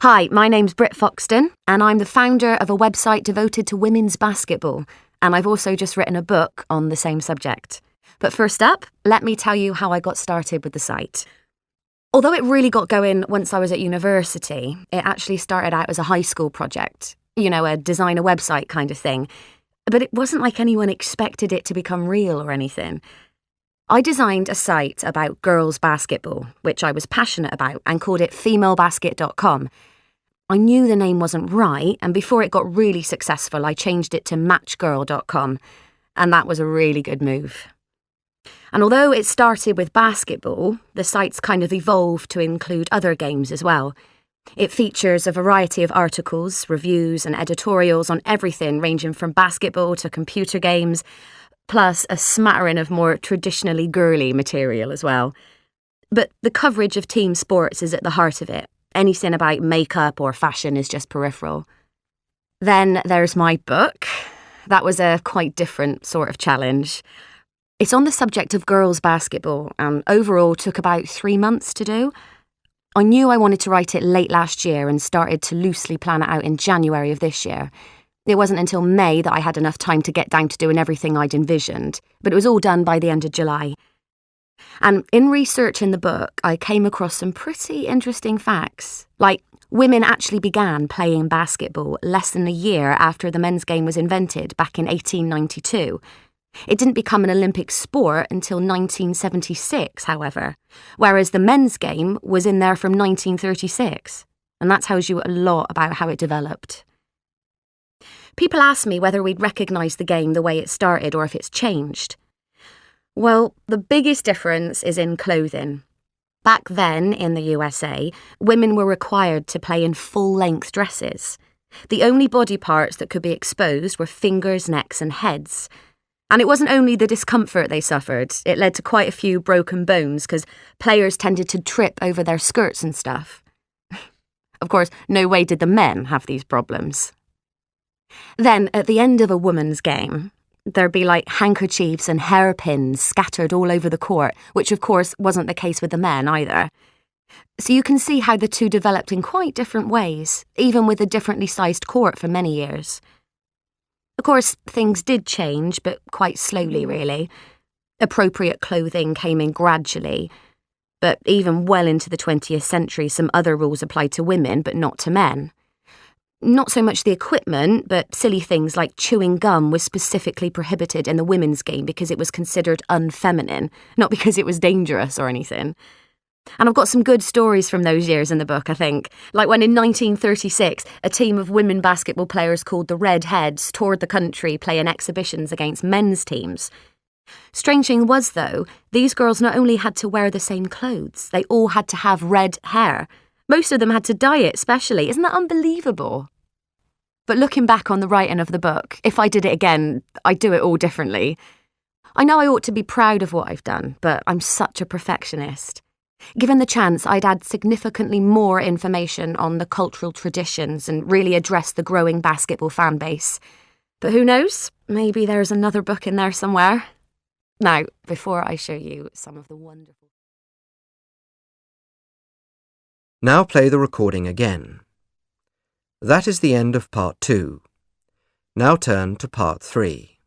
Hi, my name's Britt Foxton, and I'm the founder of a website devoted to women's basketball, and I've also just written a book on the same subject. But first up, let me tell you how I got started with the site. Although it really got going once I was at university, it actually started out as a high school project. You know, a design a website kind of thing. But it wasn't like anyone expected it to become real or anything. I designed a site about girls' basketball, which I was passionate about, and called it femalebasket.com. I knew the name wasn't right, and before it got really successful, I changed it to matchgirl.com, and that was a really good move. And although it started with basketball, the site's kind of evolved to include other games as well. It features a variety of articles, reviews, and editorials on everything ranging from basketball to computer games, plus a smattering of more traditionally girly material as well. But the coverage of team sports is at the heart of it. Anything about makeup or fashion is just peripheral. Then there's my book. That was a quite different sort of challenge. It's on the subject of girls' basketball and overall took about 3 months to do. I knew I wanted to write it late last year and started to loosely plan it out in January of this year. It wasn't until May that I had enough time to get down to doing everything I'd envisioned, but it was all done by the end of July. And in researching the book, I came across some pretty interesting facts, like women actually began playing basketball less than a year after the men's game was invented back in 1892. It didn't become an Olympic sport until 1976, however, whereas the men's game was in there from 1936, and that tells you a lot about how it developed. People ask me whether we'd recognise the game the way it started or if it's changed. Well, the biggest difference is in clothing. Back then, in the USA, women were required to play in full-length dresses. The only body parts that could be exposed were fingers, necks and heads. And it wasn't only the discomfort they suffered, it led to quite a few broken bones because players tended to trip over their skirts and stuff. Of course, no way did the men have these problems. Then, at the end of a woman's game, there'd be like handkerchiefs and hairpins scattered all over the court, which of course wasn't the case with the men either. So you can see how the two developed in quite different ways, even with a differently sized court for many years. Of course, things did change, but quite slowly really. Appropriate clothing came in gradually, but even well into the 20th century some other rules applied to women but not to men. Not so much the equipment, but silly things like chewing gum was specifically prohibited in the women's game because it was considered unfeminine, not because it was dangerous or anything. And I've got some good stories from those years in the book, I think. Like when in 1936, a team of women basketball players called the Red Heads toured the country playing exhibitions against men's teams. Strange thing was, though, these girls not only had to wear the same clothes, they all had to have red hair. Most of them had to dye it specially. Isn't that unbelievable? But looking back on the writing of the book, if I did it again, I'd do it all differently. I know I ought to be proud of what I've done, but I'm such a perfectionist. Given the chance, I'd add significantly more information on the cultural traditions and really address the growing basketball fan base. But who knows? Maybe there's another book in there somewhere. Now, before I show you some of the wonderful... Now play the recording again. That is the end of part 2. Now turn to part 3.